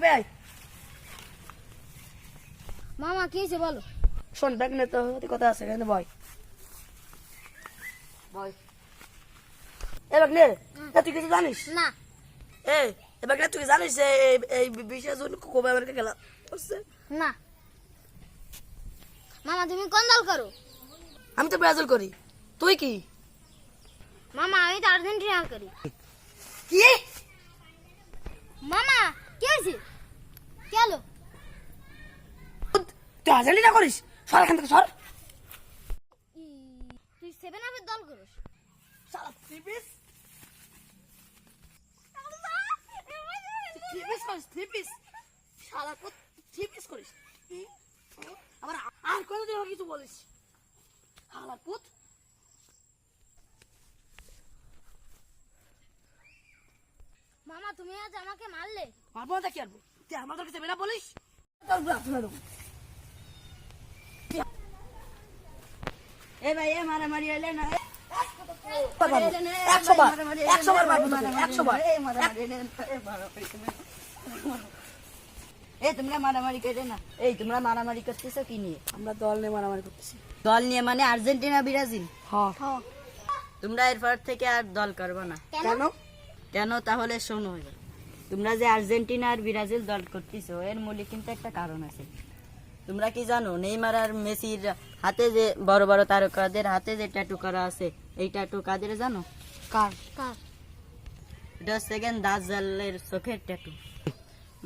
ভাই মামা কি হয়েছে বলো। শোন ব্যাগ নে তো কথা আছে এখানে বয় বয় এ ব্যাগ নে তুই কিছু জানিস না এ ব্যাগ নে তুই জানিস যে এই 20 জন কবে আমেরিকা গেল বুঝছে না মামা তুমি কোন দল করো? আমি তো ব্রাজিল করি তুই কি মামা আমি তো আর্জেন্টিনা করি। কি মামা কি হয়েছে কেন? তুই আর্জেন্টিনা করিস সর এখান থেকে সর তুই 7 আপের দল করিস? শালা থ্রিপিস থ্রিপিস শালা কো থ্রিপিস করিস আবার আর কোনদিন কিছু বলিস শালা পুত মামা তুমি আজ আমাকে মারলে। মারবো না কি আরবো তুই আমাদের কাছে বেনা বলিস তোর বুড়া তুলে দেবো এ ভাই এ মারামারি হইলে না 100 বার মারবো তোকে 100 বার এ তোমরা মারামারি করে না। এই তোমরা মারামারি করতেছো কি নিয়ে? আমরা দল নিয়ে মারামারি করতেছি দল নিয়ে মানে আর্জেন্টিনা ব্রাজিল? হ্যাঁ তোমরা এরপর থেকে আর দল করবে না। কেন কেন তাহলে শোনো, তোমরা যে আর্জেন্টিনা আর ব্রাজিল দল করতেছো এর মূলে কিন্তু একটা কারণ আছে। তোমরা কি জানো নেইমার আর মেসির হাতে যে বড় বড় তারকাদের হাতে যে ট্যাটু করা আছে, এই ট্যাটু কাদের জানো? কার কার? এটা হচ্ছে দাজ্জালের চোখের ট্যাটু।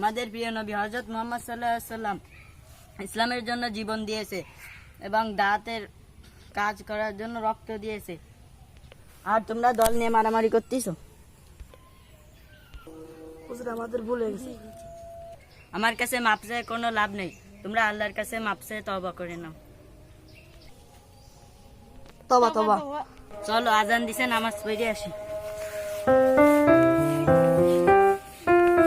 আমাদের প্রিয় নবী হযরত মুহাম্মদ সাল্লাল্লাহু আলাইহি সাল্লাম ইসলামের জন্য জীবন দিয়েছে এবং দাঁতের কাজ করার জন্য রক্ত দিয়েছে, আর তোমরা দল নিয়ে মারামারি করতেছো। বুঝলে আমাদের ভুল হয়ে গেছে আমার কাছে মাপ চাই কোনো লাভ নেই, তোমরা আল্লাহর কাছে মাপ চাই তওবা করে নাও। তবা তবা চলো আজান দিছে, নামাজ পড়ে আসি।